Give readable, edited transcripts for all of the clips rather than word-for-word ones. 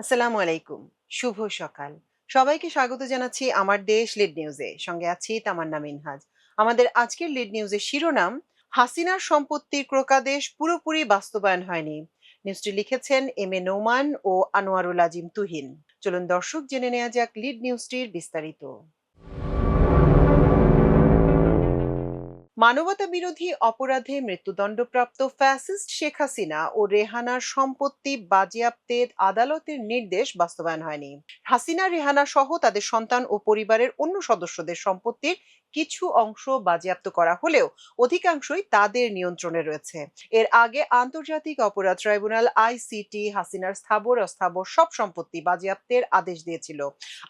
আসসালামু আলাইকুম। শুভ সকাল। সবাইকে স্বাগত জানাচ্ছি আমার দেশ লিড নিউজে। সঙ্গে আছি তামান্না মিনহাজ। আমাদের আজকের লিড নিউজের শিরোনাম, হাসিনার সম্পত্তির ক্রোকাদেশ পুরোপুরি বাস্তবায়ন হয়নি। নিউজটি লিখেছেন এম এ নোমান ও আনোয়ারুল আজিম তুহিন। চলুন দর্শক জেনে নেওয়া যাক লিড নিউজটির বিস্তারিত। মানবতা বিরোধী অপরাধে মৃত্যুদণ্ডপ্রাপ্ত ফ্যাসিস্ট শেখ হাসিনা ও রেহানার সম্পত্তি বাজেয়াপ্তের আদালতের নির্দেশ বাস্তবায়ন হয়নি। হাসিনা, রেহানা সহ তাদের সন্তান ও পরিবারের অন্য সদস্যদের সম্পত্তির কিছু অংশ বাজেয়াপ্ত করা হলেও অধিকাংশই তাদের নিয়ন্ত্রণে রয়েছে। এর আগে আন্তর্জাতিক অপরাধ ট্রাইব্যুনাল আইসিটি হাসিনার স্থাবর অস্থাবর সব সম্পত্তি বাজেয়াপ্তের আদেশ দিয়েছিল।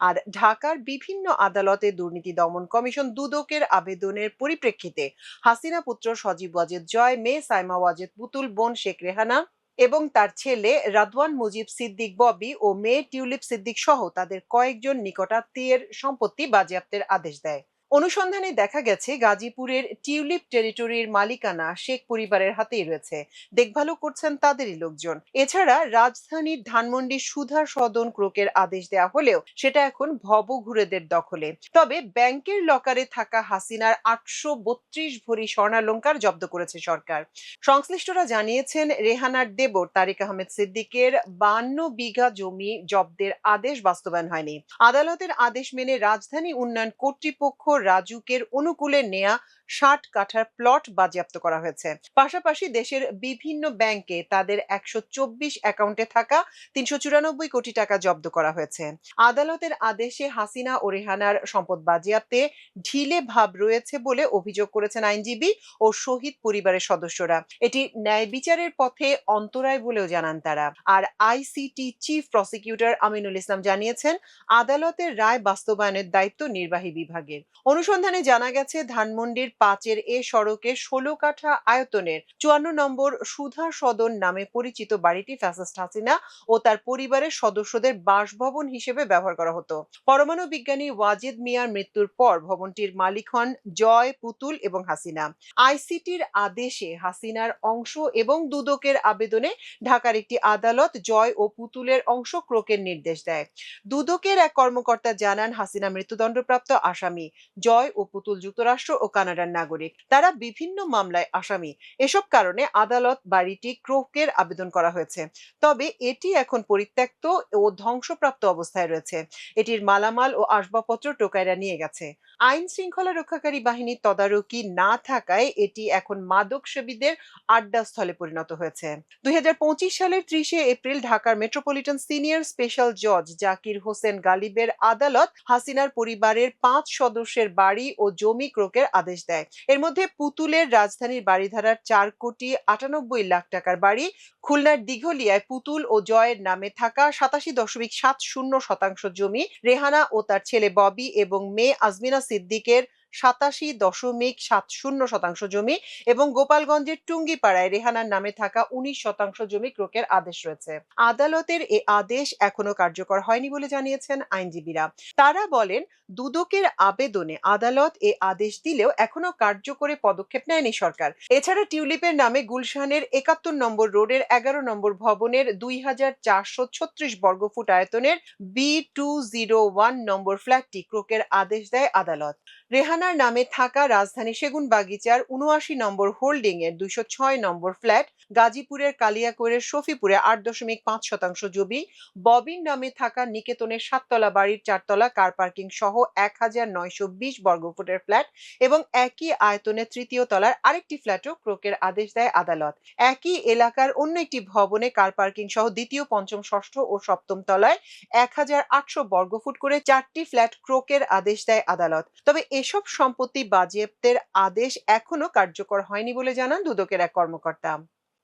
আর ঢাকার বিভিন্ন আদালতে দুর্নীতি দমন কমিশন দুদকের আবেদনের পরিপ্রেক্ষিতে হাসিনা পুত্র সজীব ওয়াজেদ জয়, মেয়ে সাইমা ওয়াজেদ পুতুল, বোন শেখ রেহানা এবং তার ছেলে রাদওয়ান মুজিব সিদ্দিক ববি ও মেয়ে টিউলিপ সিদ্দিক সহ তাদের কয়েকজন নিকটাত্মীয়ের সম্পত্তি বাজেয়াপ্তের আদেশ দেয়। অনুসন্ধানে দেখা গেছে গাজীপুরের টিউলিপ টেরিটরির মালিকানা শেখ পরিবারের হাতেই রয়েছে। দেখভালও করছেন তাদেরই লোকজন। এছাড়া রাজধানীর ধানমন্ডির সুধা সদন ক্রোকের আদেশ দেওয়া হলেও সেটা এখন ভবঘুরেদের দখলে। তবে ব্যাংকের লকারে থাকা হাসিনার ৮৩২ ভরি স্বর্ণালংকার জব্দ করেছে সরকার। সংশ্লিষ্টরা জানিয়েছেন, রেহানার দেবর তারিক আহমেদ সিদ্দিকের ৫২ বিঘা জমি জব্দের আদেশ বাস্তবায়ন হয়নি। আদালতের আদেশ মেনে রাজধানী উন্নয়ন কর্তৃপক্ষ রাজুকের অনুকূলে নেয়া ৬০ কাঠার প্লট বাজেয়াপ্ত করা হয়েছে। পাশাপাশি দেশের বিভিন্ন ব্যাংকে তাদের ১২৪ অ্যাকাউন্টে থাকা ৩৯৪ কোটি টাকা জব্দ করা হয়েছে। আদালতের আদেশে হাসিনা ও রেহানার সম্পদ বাজেয়াপ্তে ঢিলে ভাব রয়েছে বলে অভিযোগ করেছেন আইনজীবী ও শহীদ পরিবারের সদস্যরা। এটি ন্যায় বিচারের পথে অন্তরায় বলেও জানান তারা। আর ICT chief prosecutor Aminul Islam জানিয়েছেন, আদালতের রায় বাস্তবায়নের দায়িত্ব নির্বাহী বিভাগের। অনুসন্ধানে জানা গেছে, ধানমন্ডির ৫-এর এ সড়কে ১৬ কাঠা আয়তনের ৫৪ নম্বর সুধা সদন নামে পরিচিত বাড়িটি ফ্যাসিস্ট হাসিনা ও তার পরিবারের সদস্যদের বাসভবন হিসেবে ব্যবহার করা হতো। পরমাণু বিজ্ঞানী ওয়াজেদ মিয়ার মৃত্যুর পর ভবনটির মালিক হন জয়, পুতুল এবং হাসিনা। আইসিটির আদেশে হাসিনার অংশ এবং দুদকের আবেদনে ঢাকার একটি আদালত জয় ও পুতুলের অংশ ক্রোকের নির্দেশ দেয়। দুদকের এক কর্মকর্তা জানান, হাসিনা মৃত্যুদণ্ডপ্রাপ্ত আসামি। জয় ও পুতুল যুক্তরাষ্ট্র ও কানাডার নাগরিক। তারা বিভিন্ন মামলায় আসামি। এসব কারণে আদালত বাড়িটি ক্রোকের আবেদন করা হয়েছে। তবে এটি এখন পরিত্যক্ত ও ধ্বংসপ্রাপ্ত অবস্থায় রয়েছে। এটির মালামাল ও আসবাবপত্র টোকাইরা নিয়ে গেছে। আইন শৃঙ্খলা রক্ষাকারী বাহিনীর তদারকি না থাকায় এটি এখন মাদক সেবীদের আড্ডাস্থলে পরিণত হয়েছে। ২০২৫ সালের ৩০ এপ্রিল ঢাকার মেট্রোপলিটন সিনিয়র স্পেশাল জজ জাকির হোসেন গালিবের আদালত হাসিনার পরিবারের ৫ সদস্যের বাড়ি ও জমি ক্রোকের আদেশ দেয়। এর মধ্যে পুতুলের রাজধানীর বারিধারার ৪,৯৮,০০,০০০ টাকার বাড়ি, খুলনার দিঘলিয়ায় পুতুল ও জয়ের নামে থাকা ৮৭.৭০% জমি, রেহানা ও তার ছেলে ববি এবং মেয়ে আজমিনা সিদ্দিকের ৮৭.৭০% জমি এবং গোপালগঞ্জের টুঙ্গিপাড়ায় রেহানার নামে থাকা ১৯% জমি ক্রোকের আদেশ রয়েছে। আদালতের এ আদেশ এখনো কার্যকর হয়নি বলে জানিয়েছেন আইনজীবীরা। তারা বলেন, দুদকের আবেদনে আদালত এ আদেশ দিলেও এখনো কার্যকরী পদক্ষেপ নেয়নি সরকার। এছাড়া টিউলিপের নামে গুলশানের ৭১ নম্বর রোডের ১১ নম্বর ভবনের ২,৪৩৬ বর্গফুট আয়তনের B201 নম্বর ফ্ল্যাটটি ক্রোকের আদেশ দেয় আদালত। রেহানার নামে থাকা রাজধানী সেগুনবাগিচার ৭৯ নম্বর হোল্ডিং এর ২০৬ নম্বর ফ্ল্যাট, গাজীপুরের কালিয়াকৈরের শফিপুরে ৮.৫% জমি, ববির নামে থাকা নিকেতনের ৭ তলা বাড়ির ৪ তলা কার পার্কিং সহ ১,৯২০ বর্গফুটের ফ্ল্যাট এবং একই আয়তনের ৩য় তলার আরেকটি ফ্ল্যাটও ক্রোকের আদেশ দেয় আদালত। একই এলাকার অন্য একটি ভবনে কার পার্কিং সহ দ্বিতীয়, পঞ্চম, ষষ্ঠ ও সপ্তম তলায় ১,৮০০ বর্গফুট করে ৪টি ফ্ল্যাট ক্রোকের আদেশ দেয় আদালত। তবে এসব সম্পত্তি বাজেয়াপ্তের আদেশ এখনো কার্যকর হয়নি বলে জানান দুদকের এক কর্মকর্তা।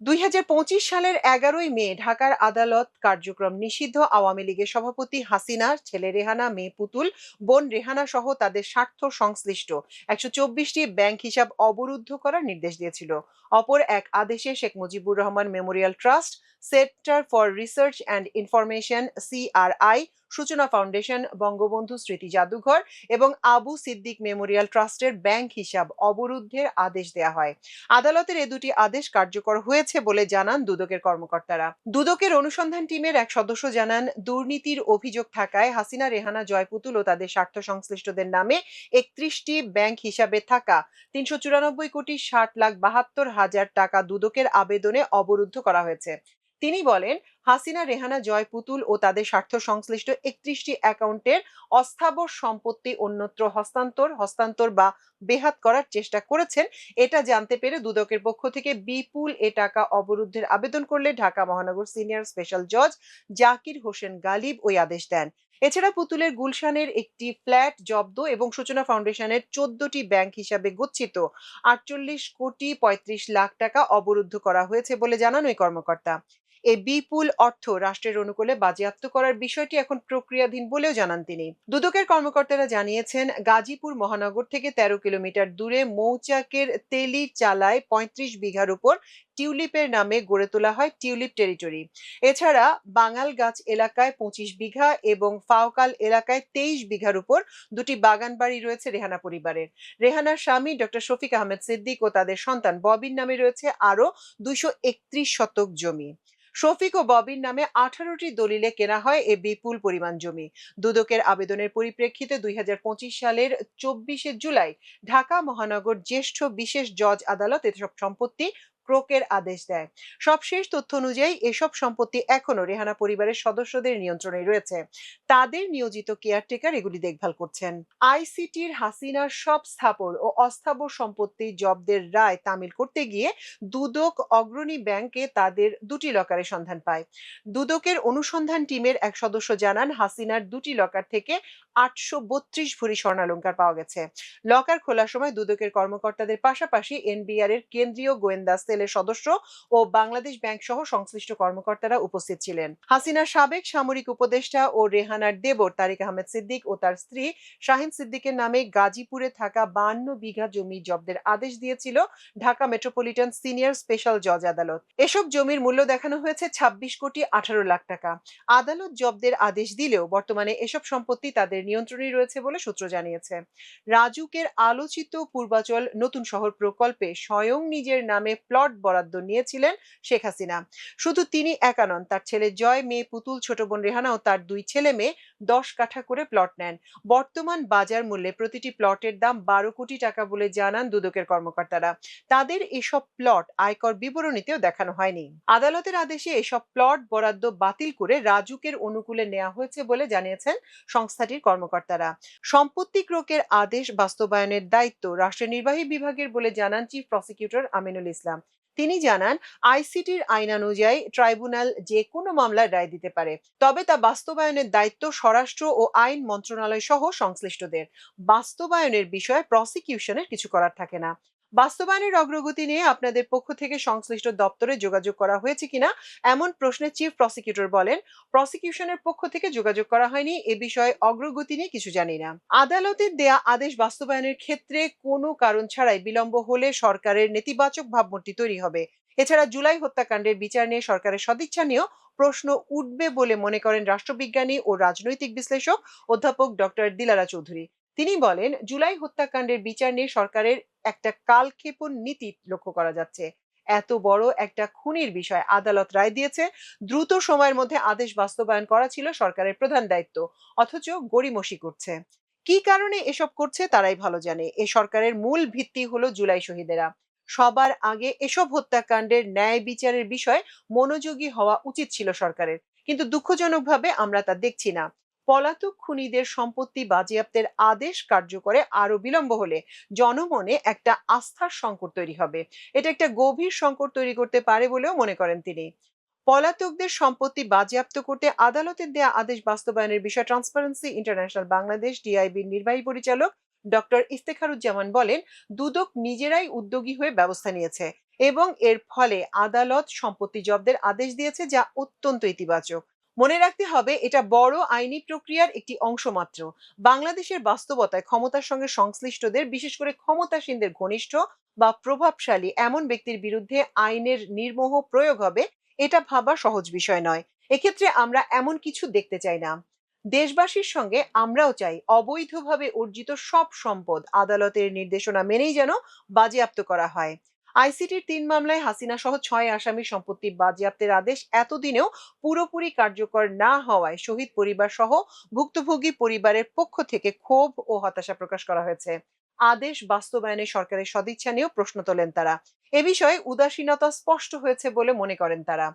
২০২৫ সালের ১১ই মে ঢাকার আদালত কার্যক্রম নিষিদ্ধ আওয়ামী লীগের সভাপতি হাসিনার ছেলে রেহানা, মেয়ে পুতুল, বোন রেহানা সহ তাদের স্বার্থ সংশ্লিষ্ট ১২৪টি ব্যাংক হিসাব অবরুদ্ধ করার নির্দেশ দিয়েছিল। অপর এক আদেশে Sheikh Mujibur Rahman Memorial trust, centre for research and information CRI, সূচনা ফাউন্ডেশন, বঙ্গবন্ধু স্মৃতি জাদুঘর এবং আবু সিদ্দিক মেমোরিয়াল ট্রাস্টের ব্যাংক হিসাব অবরুদ্ধের আদেশ দেয়া হয়। আদালতের এ দুটি আদেশ কার্যকর হয়েছে বলে জানান দুদকের কর্মকর্তারা। দুদকের অনুসন্ধান টিমের এক সদস্য জানান, দুর্নীতির অভিযোগ থাকায় হাসিনা, রেহানা, জয়পুতুল ও তাদের স্বার্থ সংশ্লিষ্টদের নামে 31টি ব্যাংক হিসাবে থাকা 394,60,72,000 টাকা দুদকের আবেদনে অবরুদ্ধ করা হয়েছে। তিনি বলেন, হাসিনা, রেহানা, জয়পুতুল ও তাদের স্বার্থ সংশ্লিষ্ট 31টি অ্যাকাউন্টের অস্থাবর সম্পত্তি অন্যত্র হস্তান্তর বা বেহাত করার চেষ্টা করেছেন। এটা জানতে পেরে দুদকের পক্ষ থেকে বিপুল এ টাকা অবরুদ্ধের আবেদন করলে ঢাকা মহানগর সিনিয়র স্পেশাল জজ জাকির হোসেন গালিব ওই আদেশ দেন। এছাড়া পুতুলের গুলশানের একটি ফ্ল্যাট জব্দ এবং সূচনা ফাউন্ডেশনের 14টি ব্যাংক হিসাবে গচ্ছিত 48,35,00,000 টাকা অবরুদ্ধ করা হয়েছে বলে জানান ওই কর্মকর্তা। এই বিপুল অর্থ রাষ্ট্রের অনুকূলে বাজেয়াপ্ত করার বিষয়টি এখন প্রক্রিয়াধীন বলেও জানান তিনি। দুদকের কর্মকর্তারা জানিয়েছেন, গাজীপুর মহানগর থেকে 13 কিলোমিটার দূরে মৌচাকের তেলি চালায় 35 বিঘার উপর টিউলিপের নামে গড়ে তোলা হয় টিউলিপ টেরিটরি। এছাড়া বাঙালগাছ এলাকায় 25 বিঘা এবং ফাওকাল এলাকায় 23 বিঘার উপর দুটি বাগান বাড়ি রয়েছে রেহানা পরিবারের। রেহানার স্বামী ডক্টর শফিক আহমেদ সিদ্দিক ও তাদের সন্তান ববির নামে রয়েছে আরো 231 শতক জমি। শফিক ও ববির নামে 18টি দলিলে কেনা হয় এ বিপুল পরিমাণ জমি। দুদকের আবেদনের পরিপ্রেক্ষিতে 2025 সালের 24শে জুলাই ঢাকা মহানগর জ্যেষ্ঠ বিশেষ জজ আদালত এসব সম্পত্তি ক্রোকের আদেশ দেয়। সবশেষ তথ্য অনুযায়ী এসব সম্পত্তি এখনো রেহানা পরিবারের সদস্যদের নিয়ন্ত্রণে রয়েছে। তাদের নিয়োজিত কেয়ারটেকার এগুলি দেখভাল করছেন। আইসিটির হাসিনার সব স্থাবর ও অস্থাবর সম্পত্তি জব্দের রায় তামিল করতে গিয়ে দুদক অগ্রণী ব্যাংকে তাদের দুটি লকারের সন্ধান পায়। দুদকের অনুসন্ধান টিমের এক সদস্য জানান, হাসিনার দুটি লকার থেকে 832 ভরি স্বর্ণালংকার পাওয়া গেছে। লকার খোলার সময় দুদকের কর্মকর্তাদের পাশাপাশি এনবিআর এর কেন্দ্রীয় গোয়েন্দা সেলের সদস্য ও বাংলাদেশ ব্যাংক সহ সংশ্লিষ্ট কর্মকর্তারা উপস্থিত ছিলেন। হাসিনার সাবেক সামরিক উপদেষ্টা ও রেহানার দেবর তারিক আহমেদ সিদ্দিক ও তার স্ত্রী শাহিন সিদ্দিকের নামে গাজীপুরে থাকা 52 বিঘা জমি জব্দের আদেশ দিয়েছিল ঢাকা মেট্রোপলিটন সিনিয়র স্পেশাল জজ আদালত। এসব জমির মূল্য দেখানো হয়েছে 26,18,00,000 টাকা। আদালত জব্দের আদেশ দিলেও বর্তমানে এসব সম্পত্তি তাদের নিয়ন্ত্রণে রয়েছে বলে সূত্র জানিয়েছে। রাজুকের আলোচিত পূর্বাচল নতুন শহর প্রকল্পে স্বয়ং নিজের নামে প্লট বরাদ্দ নিয়েছিলেন শেখ হাসিনা। শুধু তিনি একা নন, তার ছেলে জয়, মেয়ে পুতুল, ছোট বোন রেহানা ও তার 2 ছেলে মেয়ে 10 কাঠা করে প্লট নেন। বর্তমান বাজার মূল্যে প্রতিটি প্লটের দাম 12 কোটি টাকা বলে জানান দুদকের কর্মকর্তারা। তাদের এসব প্লট আয়কর বিবরণীতেও দেখানো হয়নি। আদালতের আদেশে এসব প্লট বরাদ্দ বাতিল করে রাজুকের অনুকূলে নেওয়া হয়েছে বলে জানিয়েছেন সংস্থাটির কর্মকর্তারা। সম্পত্তি ক্রোকের আদেশ বাস্তবায়নের দায়িত্ব রাষ্ট্রের নির্বাহী বিভাগের বলে জানান চিফ প্রসিকিউটর আমিনুল ইসলাম। তিনি জানান, আইসিটির আইনানুযায়ী ট্রাইব্যুনাল যে কোনো মামলার রায় দিতে পারে, তবে তা বাস্তবায়নের দায়িত্ব স্বরাষ্ট্র ও আইন মন্ত্রণালয় সহ সংশ্লিষ্টদের। বাস্তবায়নের বিষয়ে প্রসিকিউশনের কিছু করার থাকে না। বাস্তবায়নের অগ্রগতি নিয়ে আপনাদের পক্ষ থেকে সংশ্লিষ্ট দপ্তরে যোগাযোগ করা হয়েছে কিনা এমন প্রশ্নে চিফ প্রসিকিউটর বলেন, প্রসিকিউশনের পক্ষ থেকে যোগাযোগ করা হয়নি, এ বিষয়ে অগ্রগতি নিয়ে কিছু জানি না। আদালতের দেয়া আদেশ বাস্তবায়নের ক্ষেত্রে কোনো কারণ ছাড়াই বিলম্ব হলে সরকারের নেতিবাচক ভাবমূর্তি তৈরি হবে। এছাড়া জুলাই হত্যাকাণ্ডের বিচার নিয়ে সরকারের সদিচ্ছা নিয়েও প্রশ্ন উঠবে বলে মনে করেন রাষ্ট্রবিজ্ঞানী ও রাজনৈতিক বিশ্লেষক অধ্যাপক ডক্টর দিলারা চৌধুরী। তিনি বলেন, জুলাই হত্যাকাণ্ডের বিচার নিয়ে সরকারের একটা কালক্ষেপণ নীতি লক্ষ্য করা যাচ্ছে। এত বড় একটা খুনির বিষয় আদালত রায় দিয়েছে, দ্রুত সময়ের মধ্যে আদেশ বাস্তবায়ন করা ছিল সরকারের প্রধান দায়িত্ব, অথচ গড়িমসি করছে। কি কারণে এসব করছে তারাই ভালো জানে। এ সরকারের মূল ভিত্তি হলো জুলাই শহীদেরা। সবার আগে এসব হত্যাকাণ্ডের ন্যায় বিচারের বিষয়ে মনোযোগী হওয়া উচিত ছিল সরকারের, কিন্তু দুঃখজনকভাবে আমরা তা দেখছি না। পলাতক খুনিদের সম্পত্তি বাজেয়াপ্তের আদেশ কার্যকরে আরো বিলম্ব হলে জনমনে একটা আস্থার সংকট তৈরি হবে। এটা একটা গভীর সংকট তৈরি করতে পারে বলেও মনে করেন তিনি। পলাতকদের সম্পত্তি বাজেয়াপ্ত করতে আদালতের দেয়া আদেশ বাস্তবায়নের বিষয়ে ট্রান্সপারেন্সি ইন্টারন্যাশনাল বাংলাদেশ ডিআইবির নির্বাহী পরিচালক ডক্টর ইফতেখারুজ্জামান বলেন, দুদক নিজেরাই উদ্যোগী হয়ে ব্যবস্থা নিয়েছে এবং এর ফলে আদালত সম্পত্তি জব্দের আদেশ দিয়েছে, যা অত্যন্ত ইতিবাচক। মনে রাখতে হবে, এটা বড় আইনি প্রক্রিয়ার একটি অংশ মাত্র। বাংলাদেশের বাস্তবতায় ক্ষমতার সঙ্গে সংশ্লিষ্টদের, বিশেষ করে ক্ষমতাসীনদের ঘনিষ্ঠ বা প্রভাবশালী এমন ব্যক্তির বিরুদ্ধে আইনের নির্মোহ প্রয়োগ হবে, এটা ভাবা সহজ বিষয় নয়। এক্ষেত্রে আমরা এমন কিছু দেখতে চাই না। দেশবাসীর সঙ্গে আমরাও চাই অবৈধভাবে অর্জিত সব সম্পদ আদালতের নির্দেশনা মেনেই যেন বাজেয়াপ্ত করা হয়। আইসিটির ৩ মামলায় হাসিনা সহ ৬ আসামির সম্পত্তি বাজেয়াপ্তের আদেশ এতদিনেও পুরোপুরি কার্যকর না হওয়ায় শহীদ পরিবার সহ ভুক্তভোগী পরিবারের পক্ষ থেকে ক্ষোভ ও হতাশা প্রকাশ করা হয়েছে। আদেশ বাস্তবায়নে সরকারের সদিচ্ছা নিয়েও প্রশ্ন তোলেন তারা। এ বিষয়ে উদাসীনতা স্পষ্ট হয়েছে বলে মনে করেন তারা।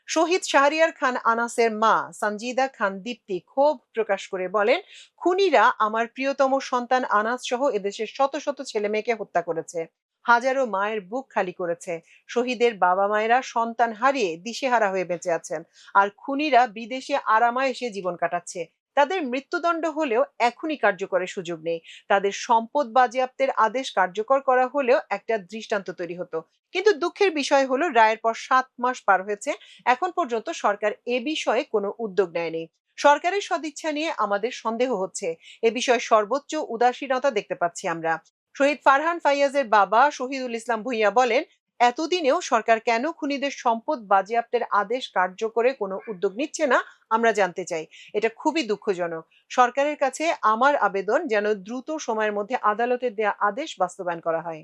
শহীদ শাহরিয়ার খান আনাসের মা সঞ্জিদা খান দীপ্তি ক্ষোভ প্রকাশ করে বলেন, খুনিরা আমার প্রিয়তম সন্তান আনাস সহ এদেশের শত শত ছেলে মেয়েকে হত্যা করেছে, হাজারো মায়ের বুক খালি করেছে। শহীদের বাবা মায়েরা সন্তান হারিয়ে দিশেহারা হয়ে বেঁচে আছেন, আর খুনিরা বিদেশে আরামায়েশে জীবন কাটাচ্ছে। তাদের মৃত্যুদণ্ড হলেও এখনই কার্যকরের সুযোগ নেই। তাদের সম্পদ বাজেয়াপ্তের আদেশ কার্যকর করা হলেও একটা দৃষ্টান্ত তৈরি হতো। কিন্তু দুঃখের বিষয় হলো রায়ের পর ৭ মাস পার হয়েছে, এখন পর্যন্ত সরকার এ বিষয়ে কোনো উদ্যোগ নেয়নি। সরকারের সদিচ্ছা নিয়ে আমাদের সন্দেহ হচ্ছে। এ বিষয়ে সর্বোচ্চ উদাসীনতা দেখতে পাচ্ছি আমরা। শহীদ ফারহান ফাইয়াজের বাবা শহীদুল ইসলাম ভূঁইয়া বলেন, এতদিনেও সরকার কেন খুনিদের সম্পদ বাজেয়াপ্তের আদেশ কার্যকরে কোনো উদ্যোগ নিচ্ছে না আমরা জানতে চাই। এটা খুবই দুঃখজনক। সরকারের কাছে আমার আবেদন যেন দ্রুত সময়ের মধ্যে আদালতের দেয়া আদেশ বাস্তবায়ন করা হয়।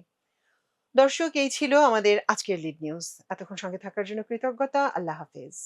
দর্শক, এই ছিল আমাদের আজকের লিড নিউজ। এতক্ষণ সঙ্গে থাকার জন্য কৃতজ্ঞতা। আল্লাহ হাফেজ।